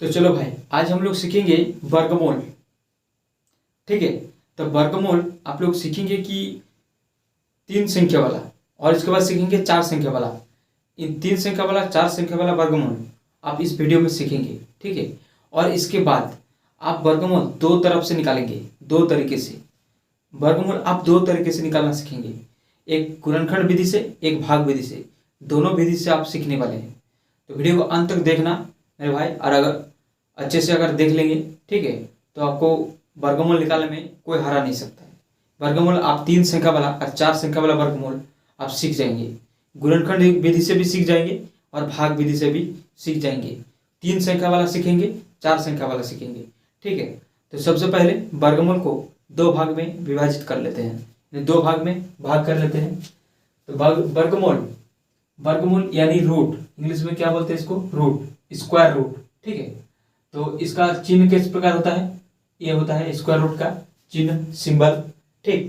तो चलो भाई, आज हम लोग सीखेंगे वर्गमूल। ठीक है, तो वर्गमूल आप लोग सीखेंगे कि 3 संख्या वाला, और इसके बाद सीखेंगे 4 संख्या वाला। इन 3 संख्या वाला, 4 संख्या वाला वर्गमूल आप इस वीडियो में सीखेंगे। ठीक है, और इसके बाद आप वर्गमूल दो तरफ से निकालेंगे, दो तरीके से। वर्गमूल आप दो तरीके से निकालना सीखेंगे, एक गुणनखंड विधि से, एक भाग विधि से। दोनों विधि से आप सीखने वाले हैं। तो वीडियो को अंत तक देखना मेरे भाई, और अगर अच्छे से अगर देख लेंगे, ठीक है, तो आपको वर्गमूल निकालने में कोई हरा नहीं सकता है। वर्गमूल आप 3 संख्या वाला और 4 संख्या वाला वर्गमूल आप सीख जाएंगे। गुणनखंड विधि से भी सीख जाएंगे और भाग विधि से भी सीख जाएंगे। 3 संख्या वाला सीखेंगे, 4 संख्या वाला सीखेंगे। ठीक है, तो सबसे पहले वर्गमूल को दो भाग में विभाजित कर लेते हैं, दो भाग में भाग कर लेते हैं। तो वर्गमूल, वर्गमूल यानी रूट, इंग्लिश में क्या बोलते हैं इसको? Root, square root. ठीक है, तो इसका चिन्ह किस प्रकार होता है? ये होता है स्क्वायर रूट का चिन्ह, सिंबल। ठीक,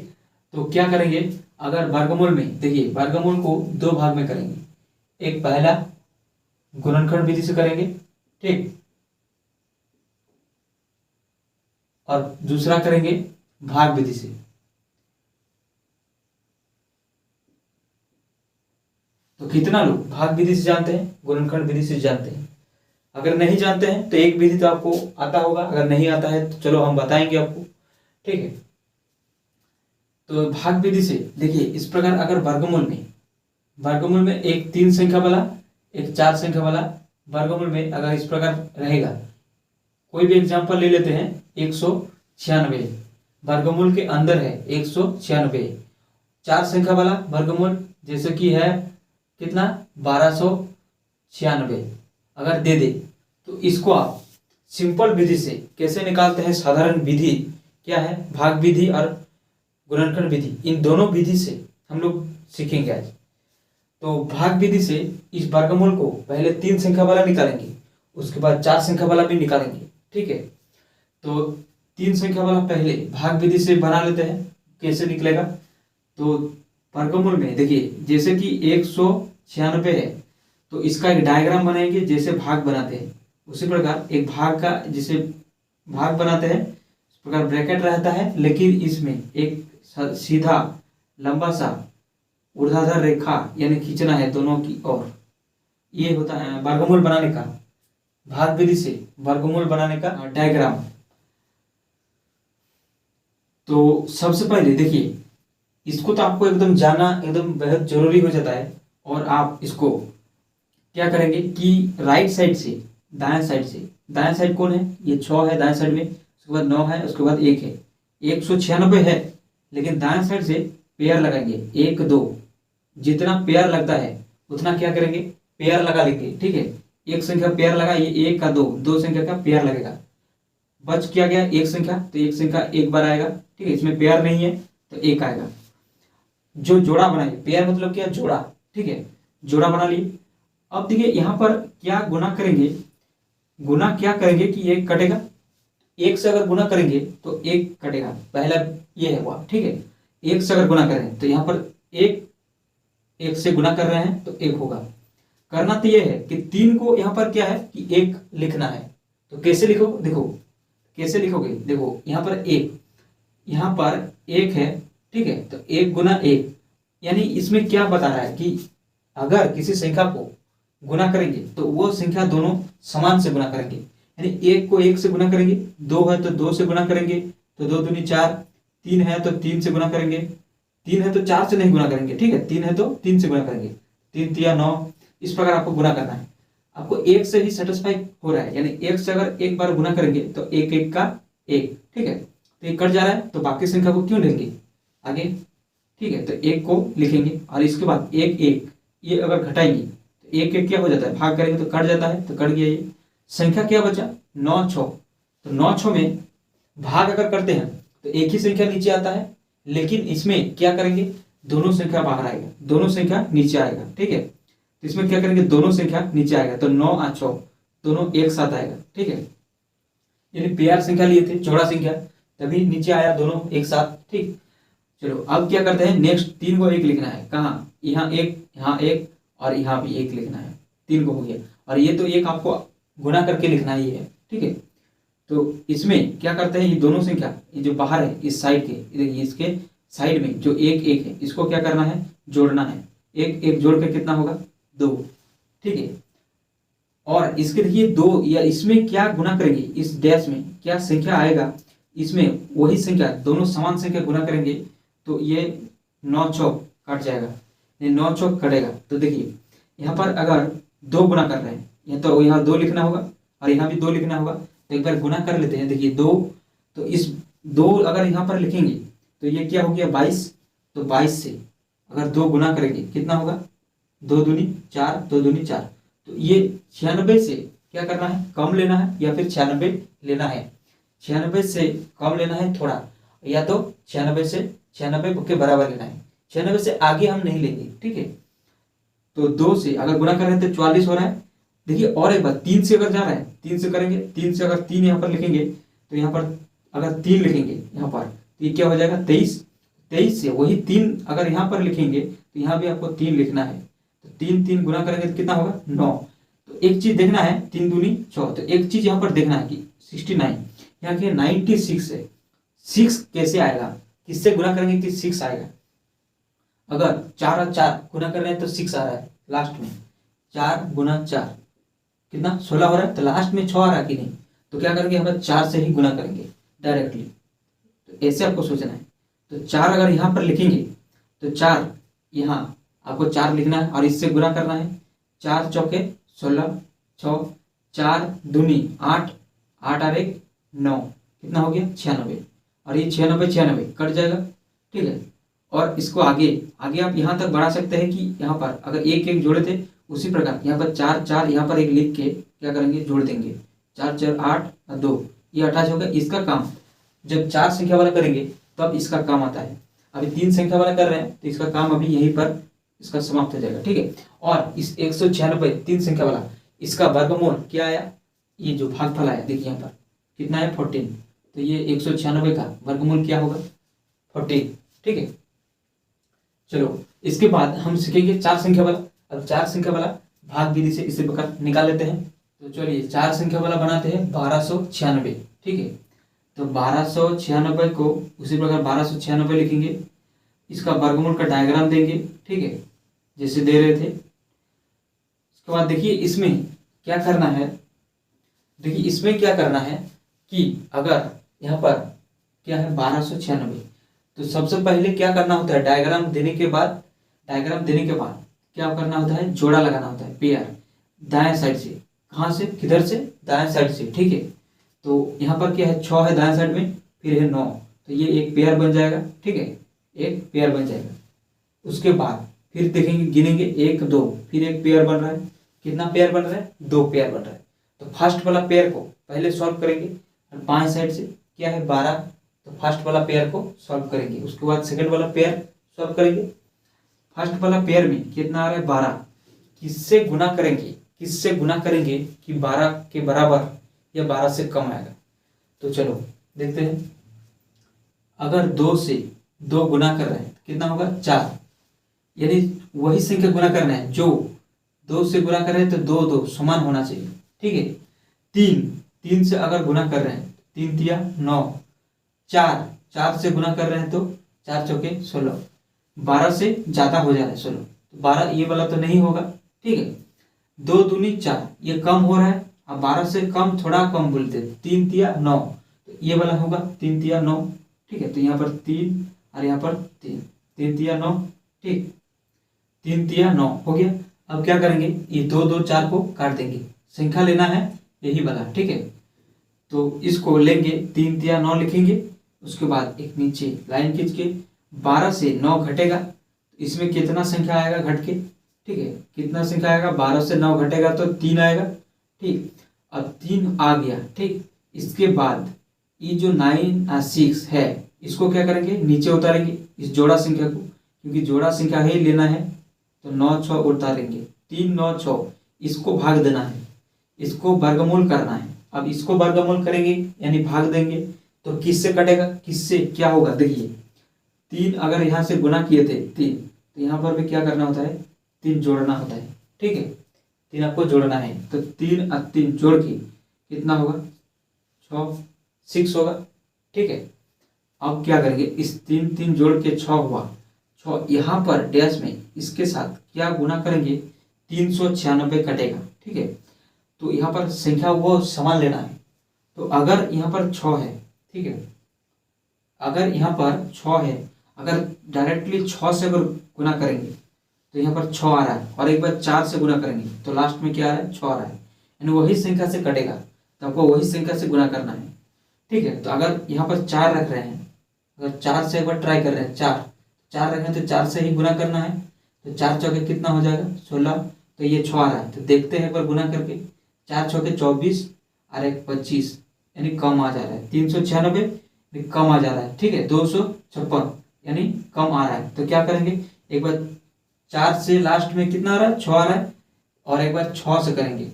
तो क्या करेंगे अगर वर्गमूल में, देखिए वर्गमूल को दो भाग में करेंगे। एक पहला गुणनखंड विधि से करेंगे, ठीक, और दूसरा करेंगे भाग विधि से। तो कितना लोग भाग विधि से जानते हैं, गुणनखंड विधि से जानते हैं? अगर नहीं जानते हैं तो एक विधि तो आपको आता होगा, अगर नहीं आता है तो चलो हम बताएंगे आपको। ठीक है, तो भाग विधि से देखिए इस प्रकार, अगर वर्गमूल में एक 3 संख्या वाला, एक 4 संख्या वाला, वर्गमूल में अगर इस प्रकार रहेगा, कोई भी एग्जांपल ले लेते हैं, 196 वर्गमूल के अंदर है 196। 4 संख्या वाला वर्गमूल जैसे कि है कितना, 1296 अगर दे दे, तो इसको आप सिंपल विधि से कैसे निकालते हैं? साधारण विधि क्या है? भाग विधि और गुणनखंड विधि, इन दोनों विधि से हम लोग सीखेंगे आज। तो भाग विधि से इस वर्गमूल को पहले 3 संख्या वाला निकालेंगे, उसके बाद 4 संख्या वाला भी निकालेंगे। ठीक है, तो 3 संख्या वाला पहले भाग विधि से बना लेते हैं। कैसे निकलेगा? तो वर्गमूल में देखिए जैसे कि 196 है, तो इसका एक डायग्राम बनाएंगे जैसे भाग बनाते हैं। उसी प्रकार एक भाग का जैसे भाग बनाते हैं, इस प्रकार ब्रैकेट रहता है, लेकिन इसमें एक सीधा लंबा सा ऊर्ध्वाधर रेखा यानी खींचना है दोनों की ओर। ये होता है वर्गमूल बनाने का, भाग विधि से वर्गमूल बनाने का डायग्राम। तो सबसे पहले देखिए, इसको तो आपको एकदम जाना एकदम बेहद जरूरी हो जाता है। और आप इसको क्या करेंगे कि राइट साइड से, दाएं साइड से, दाएं साइड कौन है? ये 6 है दाएं साइड में, उसके बाद 9 है, उसके बाद 1 है। 196 है, लेकिन दाएं साइड से पेयर लगाएंगे, 1 2, जितना पेयर लगता है उतना क्या करेंगे? पेयर लगा लेंगे। ठीक है, एक संख्या पेयर लगा, ये 1 का 2, 2 संख्या का पेयर लगेगा। बच क्या गया? एक संख्या, तो एक संख्या एक बार आएगा। ठीक है, इसमें पेयर नहीं है तो 1 आएगा। जो जोड़ा बनाएंगे, पेयर मतलब क्या? जोड़ा। ठीक है, जोड़ा बना लिए। अब देखिए यहाँ पर क्या गुना करेंगे, गुना क्या करेंगे कि एक कटेगा, 1 से अगर गुना करेंगे तो 1 कटेगा, पहला ये है हुआ। ठीक है, 1 से अगर गुना करें तो यहाँ पर 1 से गुना कर रहे हैं तो 1 होगा। करना तो ये है कि 3 को यहाँ पर क्या है कि 1 लिखना है। तो कैसे लिखो? देखो कैसे लिखोगे, देखो यहाँ पर 1, यहाँ पर 1 है। ठीक है, तो 1 गुना 1, यानी इसमें क्या बता रहा है कि अगर किसी संख्या को गुना करेंगे तो वो संख्या दोनों समान से गुना करेंगे। यानी 1 को 1 से गुना करेंगे, 2 है तो 2 से गुना करेंगे, तो 2 दूनी 4, 3 है तो 3 से गुना करेंगे, 3 है तो 4 से नहीं गुना करेंगे। ठीक है, 3 है तो 3 से गुना करेंगे, 3 3 9, इस प्रकार आपको गुना करना है। आपको 1 से ही सेटिस्फाई हो रहा है, यानी 1 से अगर एक बार गुना करेंगे तो 1 1 का 1। ठीक है, तो ये कट जा रहा है, तो बाकी संख्या को क्यों लेंगे आगे? ठीक है, तो 1 को लिखेंगे और इसके बाद 1 1, ये अगर घटाएंगे तो 1 1 क्या हो जाता है? भाग करेंगे तो कट जाता है, तो कट गया। ये संख्या क्या बचा? 9 6। तो 9 6 में भाग अगर करते हैं तो एक ही संख्या नीचे आता है, लेकिन इसमें क्या करेंगे? दोनों संख्या बाहर आएगा, दोनों संख्या नीचे आएगा। ठीक है, तो इसमें क्या करेंगे? दोनों संख्या नीचे आएगा, तो 9 और 6 दोनों एक साथ आएगा। ठीक है, यानी पेयर संख्या लिए थे, जोड़ा संख्या, तभी नीचे आया दोनों एक साथ। ठीक, चलो अब क्या करते हैं? नेक्स्ट 3 को 1 लिखना है। कहाँ? यहाँ 1, यहाँ 1 और यहाँ भी 1 लिखना है। 3 को हो गया, और ये तो 1 आपको गुना करके लिखना ही है। ठीक है। तो इसमें क्या करते हैं, ये दोनों संख्या, ये जो बाहर है इस साइड के, देखिए इसके साइड में जो एक एक है, इसको क्या करना है, जोड़ना है। एक एक जोड़ के कितना होगा, 2, ठीक है। और इसके देखिए 2, या इसमें क्या गुना करेंगे, इस डैश में क्या संख्या आएगा, इसमें वही संख्या, दोनों समान संख्या गुना करेंगे तो ये 9 चौक कट जाएगा, ये 9 चौक कटेगा। तो देखिए यहाँ पर अगर 2 गुना कर रहे हैं, या तो यहाँ 2 लिखना होगा और यहाँ भी 2 लिखना होगा। तो एक बार गुना कर लेते हैं, देखिए 2, तो इस 2 अगर यहाँ पर लिखेंगे तो ये क्या हो गया, 22। तो 22 से अगर 2 गुना करेंगे कितना होगा, 2 दूनी 4, 2 दूनी 4। तो ये 96 से क्या करना है, कम लेना है, या फिर 96 लेना है। 96 से कम लेना है थोड़ा, या तो 96 से 96 के बराबर लेना है। 96 से आगे हम नहीं लेंगे, ठीक है। तो 2 से अगर गुना कर रहे हैं तो 44 हो रहा है। देखिए और एक बात, 3 से अगर जा रहा है, 3 से करेंगे, 3 से अगर 3 यहाँ पर लिखेंगे तो यहाँ पर अगर 3 लिखेंगे यहाँ पर तो ये क्या हो जाएगा, 23। 23 से वही 3 अगर यहाँ पर लिखेंगे तो यहाँ भी आपको 3 लिखना है। तो 3 3 गुना करेंगे तो कितना होगा, 9। तो एक चीज देखना है, 3 दूनी 6। तो एक चीज यहाँ पर देखना है कि 69 यहाँ के 96 है, 6 कैसे आएगा, किससे गुना करेंगे कि 6 आएगा। अगर 4 और 4 गुना कर रहे हैं तो 6 आ रहा है लास्ट में, 4 गुना 4 कितना, 16 हो रहा है। तो लास्ट में 6 आ रहा है कि नहीं, तो क्या करेंगे, हम 4 से ही गुना करेंगे डायरेक्टली। तो ऐसे आपको सोचना है। तो 4 अगर यहाँ पर लिखेंगे तो 4 यहाँ आपको 4 लिखना है और इससे गुना करना है। 4 चौके 16, 6 4 दूनी 8, 8 और 1 9, कितना हो गया, 96। और ये 96 96 कट जाएगा, ठीक है। और इसको आगे आगे आप यहाँ तक बढ़ा सकते हैं कि यहाँ पर अगर एक एक जोड़े थे उसी प्रकार यहाँ पर 4 4 यहाँ पर एक लिख के क्या करेंगे, जोड़ देंगे। 4 4 8 और 2, ये 28 होगा। इसका काम जब 4 संख्या वाला करेंगे तब इसका काम आता है। अभी 3 संख्या वाला कर रहे हैं तो इसका काम अभी यहीं पर इसका समाप्त हो जाएगा, ठीक है। और इस 196 3 संख्या वाला, इसका वर्गमूल क्या आया, ये जो भागफल आया देखिए यहाँ पर कितना है, 14। तो ये 196 का वर्गमूल क्या होगा, 14, ठीक है। चलो इसके बाद हम सीखेंगे 4 संख्या वाला। अब 4 संख्या वाला भाग विधि से इसी प्रकार निकाल लेते हैं। तो चलिए 4 संख्या वाला बनाते हैं 1296, ठीक है। तो 1296 को उसी प्रकार 1296 लिखेंगे, इसका वर्गमूल का डायग्राम देंगे, ठीक है, जैसे दे रहे थे। उसके बाद देखिए इसमें क्या करना है, देखिए इसमें क्या करना है कि अगर यहाँ पर क्या है 1296, तो सबसे पहले क्या करना होता है, डायग्राम देने के बाद क्या करना होता है, जोड़ा लगाना होता है, पेयर दाएं साइड से। कहाँ से, किधर से, दाएं साइड से, ठीक है। तो यहाँ पर क्या है, 6 है दाएं साइड में, फिर है 9, तो ये एक पेयर बन जाएगा, ठीक है, एक पेयर बन जाएगा। उसके बाद फिर देखेंगे, गिनेंगे 1 2, फिर एक पेयर बन रहा है। कितना पेयर बन रहा है, 2 पेयर बन रहा है। तो फर्स्ट वाला पेयर को पहले सॉल्व करेंगे, और बाएं साइड से क्या है 12, तो फर्स्ट वाला पेयर को सॉल्व करेंगे। उसके बाद सेकंड वाला पेयर सॉल्व करेंगे। फर्स्ट वाला पेयर में कितना आ रहा है 12, किससे गुना करेंगे कि 12 के बराबर या 12 से कम आएगा। तो चलो देखते हैं, अगर 2 से 2 गुना कर रहे हैं कितना होगा, 4, यानी वही संख्या गुना करना है जो 2 से गुना कर रहे हैं, तो 2 2 समान होना चाहिए, ठीक है। 3 से अगर गुना कर रहे हैं 3 तिया 9, 4 से गुना कर रहे हैं तो 4 चौके 16, 12 से ज्यादा हो जा रहा है 16, तो 12 ये वाला तो नहीं होगा, ठीक है। 2 दूनी 4, ये कम हो रहा है, अब 12 से कम थोड़ा कम बोलते हैं, 3 तिया 9, तो ये वाला होगा 3 तिया 9, ठीक है। तो यहाँ पर 3 और यहाँ पर 3 तिया 9, ठीक, 3 तिया 9 हो गया। अब क्या करेंगे, ये 2 2 4 को काट देंगे, संख्या लेना है यही वाला, ठीक है। तो इसको लेंगे, 3 तिया 9 लिखेंगे। उसके बाद एक नीचे लाइन खींच के 12 से 9 घटेगा, इसमें कितना संख्या आएगा घट के, ठीक है, कितना संख्या आएगा, 12 से 9 घटेगा तो 3 आएगा, ठीक। अब 3 आ गया, ठीक। इसके बाद ये जो 9 और 6 है, इसको क्या करेंगे, नीचे उतारेंगे इस जोड़ा संख्या को, क्योंकि जोड़ा संख्या ही लेना है। तो 9 6 उतारेंगे, 3 9 6, इसको भाग देना है, इसको वर्गमूल करना है। अब इसको वर्गमूल करेंगे यानी भाग देंगे, तो किससे कटेगा, किससे क्या होगा, देखिए 3 अगर यहाँ से गुना किए थे 3, तो यहाँ पर भी क्या करना होता है, 3 जोड़ना होता है, ठीक है। 3 आपको जोड़ना है, तो 3 और 3 जोड़ के कितना होगा, 6 6 होगा, ठीक है। अब क्या करेंगे, इस 3 3 जोड़ के 6 हुआ, 6 यहाँ पर डैश में इसके साथ क्या गुना करेंगे, 396 कटेगा, ठीक है। तो यहाँ पर संख्या वो समान लेना है। तो अगर यहाँ पर 6 है, ठीक है, अगर यहाँ पर 6 है, अगर डायरेक्टली 6 से अगर गुना करेंगे तो यहाँ पर 6 आ रहा है, और एक बार 4 से गुना करेंगे तो लास्ट में क्या आ रहा है, 6 आ रहा है, यानी वही संख्या से कटेगा, तो आपको वही संख्या से गुना करना है, ठीक है। तो अगर यहाँ पर 4 रख रहे हैं, अगर 4 से एक बार ट्राई कर रहे हैं, 4 रख रहे हैं तो 4 से ही गुना करना है, तो 4 चौके कितना हो जाएगा, 16, तो ये 6 आ रहा है, तो देखते हैं एक बार गुना करके, 4 चौके 24 और एक 25, यानी कम आ जा रहा है, 396 कम आ जा रहा है, ठीक है, 256 यानी कम आ रहा है। तो क्या करेंगे, एक बार 4 से लास्ट में कितना आ रहा है, 6 आ रहा है, और एक बार 6 से करेंगे,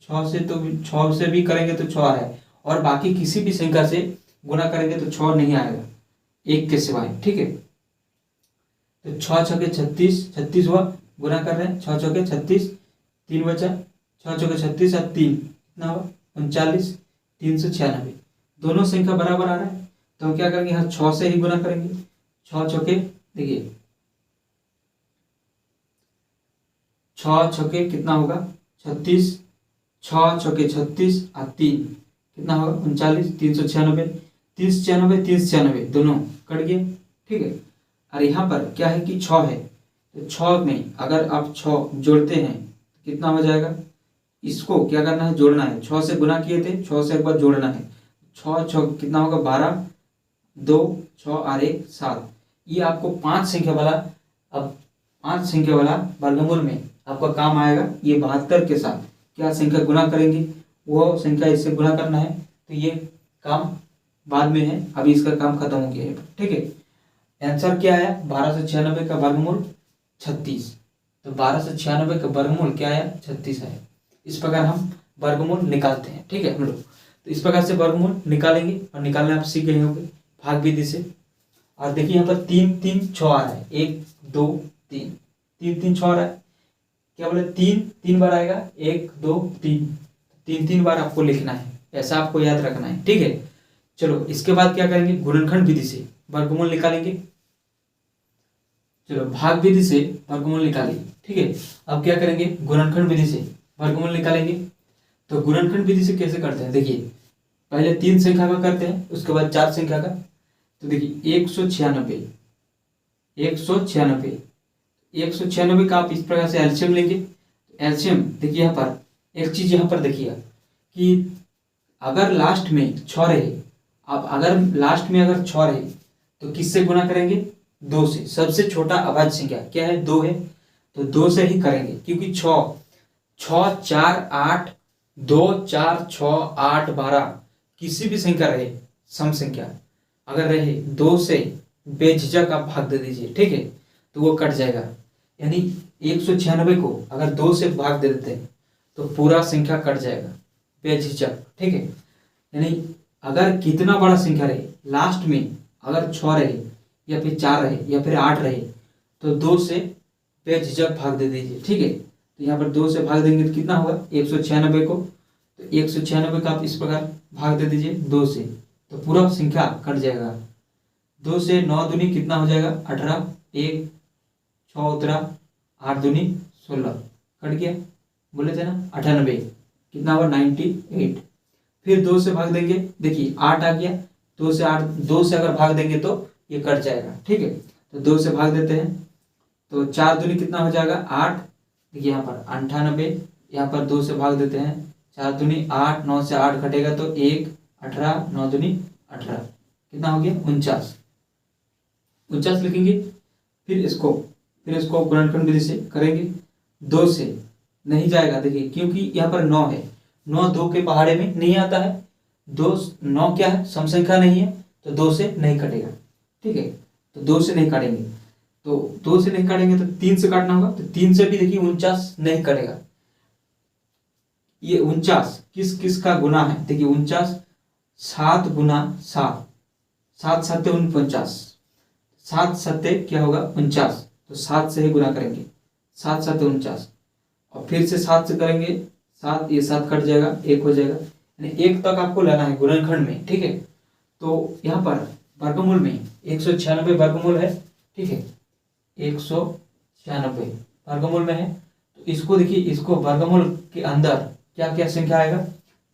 6 से तो 6 से भी करेंगे तो 6 आ रहा है, और बाकी किसी भी संख्या से गुना करेंगे तो 6 नहीं आएगा, एक के सिवाय, ठीक है। तो 6 चौके 36, 36 हुआ, गुना कर रहे हैं, 6 चौके 36, 3 बचा, 6 चौके 36 और 3 कितना हुआ, 39, 396, दोनों संख्या बराबर आ रहा है। तो हम क्या करेंगे, यहाँ 6 से ही गुना करेंगे, 6 चौके, देखिए 6 छक्के कितना होगा, 36, 6 चौके 36 और 3 कितना होगा, 39, 396, 396, 396 दोनों कट गए, ठीक है। और यहाँ पर क्या है कि 6 है, तो 6 में अगर आप 6 जोड़ते हैं तो कितना हो जाएगा, इसको क्या करना है, जोड़ना है, 6 से गुना किए थे, 6 से एक बार जोड़ना है, 6 6 कितना होगा, 12, 2 6 और 1 7, ये आपको 5 संख्या वाला, अब 5 संख्या वाला वर्गमूल में आपका काम आएगा। ये 72 के साथ क्या संख्या गुना करेंगे, वो संख्या इससे गुना करना है, तो ये काम बाद में है, अभी इसका काम खत्म हो गया है, ठीक है। आंसर क्या आया, 1296 का वर्गमूल 36, तो 1296 का वर्गमूल क्या आया, 36 आया। इस प्रकार हम वर्गमूल निकालते हैं, ठीक है हम लोग। तो इस प्रकार से वर्गमूल निकालेंगे, और निकालने आप सीख गए होंगे भाग विधि से। और देखिए यहाँ पर 3 3 6 आ रहा है, 1 2 3, 3 3 6 आ रहा है, क्या बोले, 3 3 बार आएगा, 1 2 3, 3 3 बार आपको लिखना है, ऐसा आपको याद रखना है, ठीक है। चलो इसके बाद क्या करेंगे, गुणनखंड विधि से वर्गमूल निकालेंगे। चलो भाग विधि से वर्गमूल निकालिए, ठीक है। अब क्या करेंगे, गुणनखंड विधि से वर्गमूल निकालेंगे। तो गुणनखंड विधि से कैसे करते हैं, देखिए पहले 3 संख्या का करते हैं, उसके बाद 4 संख्या का। तो देखिए 196, 196, 196 का आप इस प्रकार से एलसीएम लेंगे। एलसीएम देखिए यहाँ पर एक चीज यहाँ पर देखिए कि अगर लास्ट में 6 रहे, अब अगर लास्ट में अगर 6 रहे तो किससे गुना करेंगे, 2 से। सबसे छोटा अभाज्य संख्या क्या है, 2 है, तो 2 से ही करेंगे, क्योंकि 6 6 4 8, 2 4 6 8 12 किसी भी संख्या रहे, सम संख्या अगर रहे, 2 से बेझिझक आप भाग दे दीजिए, ठीक है, तो वो कट जाएगा। यानी 196 को अगर 2 से भाग दे देते हैं तो पूरा संख्या कट जाएगा बेझिझक, ठीक है। यानी अगर कितना बड़ा संख्या रहे, लास्ट में अगर 6 रहे या फिर 4 रहे या फिर 8 रहे, तो 2 से बेझिझक भाग दे दीजिए, ठीक है। तो यहाँ पर 2 से भाग देंगे तो कितना होगा, 196 को, तो 196 का आप इस प्रकार भाग दे दीजिए 2 से, तो पूरा संख्या कट जाएगा। 2 से 9 दूनी कितना हो जाएगा, 18, 1 6 उतरा, 8 दूनी 16, कट गया, बोले थे ना 98, कितना हुआ 98। फिर 2 से भाग देंगे, देखिए 8 आ गया, 2 से 8, 2 से अगर भाग देंगे तो ये कट जाएगा, ठीक है। तो 2 से भाग देते हैं, तो 4 दूनी कितना हो जाएगा 8, देखिए यहाँ पर 98, यहाँ पर 2 से भाग देते हैं, 4 दूनी 8, 9 से 8 घटेगा तो 1, 18, 9 दूनी 18, कितना हो गया 49, 49 लिखेंगे। फिर इसको गुणनखंड विधि से करेंगे। 2 से नहीं जाएगा, देखिए क्योंकि यहाँ पर 9 है, 9 2 के पहाड़े में नहीं आता है, 9 क्या है, सम संख्या नहीं है, तो 2 से नहीं कटेगा, ठीक है। तो 2 से नहीं काटेंगे, तो 2 से नहीं काटेंगे तो 3 से काटना होगा, तो 3 से भी देखिए 49 नहीं कटेगा। ये 49 किस किस का गुना है, देखिए 49 7 गुना 7, 7 7 49, 7 7 क्या होगा 49, तो 7 से ही गुना करेंगे, 7 7 49, और फिर से 7 से करेंगे, 7 ये 7 कट जाएगा, 1 हो जाएगा, यानी 1 तक आपको लाना है गुणनखंड में, ठीक है। तो यहाँ पर वर्गमूल में 196 वर्गमूल है, ठीक है, 196 वर्गमूल में है। तो इसको देखिए, इसको वर्गमूल के अंदर क्या क्या संख्या आएगा,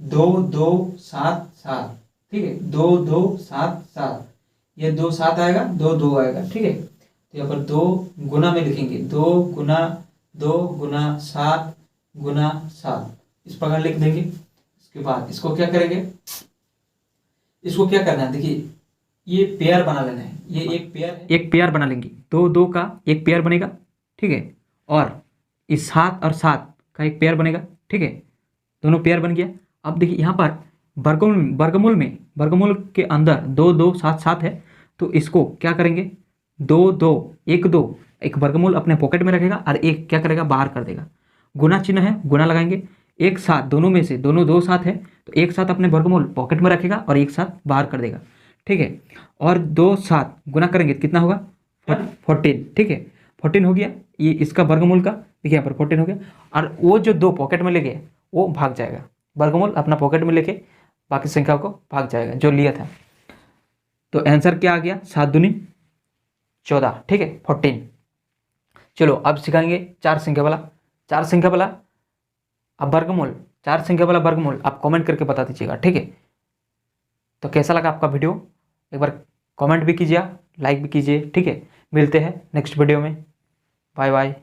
2 2 7 7, ठीक है, 2 2 7 7, ये 2 7 आएगा, 2 2 आएगा, ठीक है। तो यहाँ पर 2 गुना में लिखेंगे, 2 गुना 7 गुना 7, इस प्रकार लिख देंगे। इसके बाद इसको क्या करेंगे, इसको क्या करना है, देखिए ये पेयर बना लेना है, ये एक पेयर है, एक पेयर बना लेंगे, 2 2 का एक पेयर बनेगा, ठीक है, और इस 7 और 7 का एक पेयर बनेगा, ठीक है, दोनों पेयर बन गया। अब देखिए यहाँ पर वर्गमूल के अंदर 2 2 7 7 है, तो इसको क्या करेंगे, 2 2 1 2, एक वर्गमूल अपने पॉकेट में रखेगा और एक क्या करेगा, बाहर कर देगा। गुना चिन्ह है, गुना लगाएंगे, एक साथ दोनों में से, दोनों 2 साथ है, तो एक साथ अपने वर्गमूल पॉकेट में रखेगा और एक साथ बाहर कर देगा, ठीक है। और 2 7 गुना करेंगे तो कितना होगा, 14, ठीक है, 14 हो गया, ये इसका वर्गमूल का, देखिए यहाँ पर 14 हो गया। और वो जो 2 पॉकेट में ले गए वो भाग जाएगा, वर्गमूल अपना पॉकेट में लेके बाकी संख्या को भाग जाएगा जो लिया था। तो आंसर क्या आ गया, 7 दूनी 14, ठीक है, 14। चलो अब सिखाएंगे 4 संख्या वाला। 4 संख्या वाला अब वर्गमूल, 4 संख्या वाला वर्गमूल आप कमेंट करके बता दीजिएगा, ठीक है। तो कैसा लगा आपका वीडियो, एक बार कमेंट भी कीजिए, लाइक भी कीजिए, ठीक है। मिलते हैं नेक्स्ट वीडियो में, बाय बाय।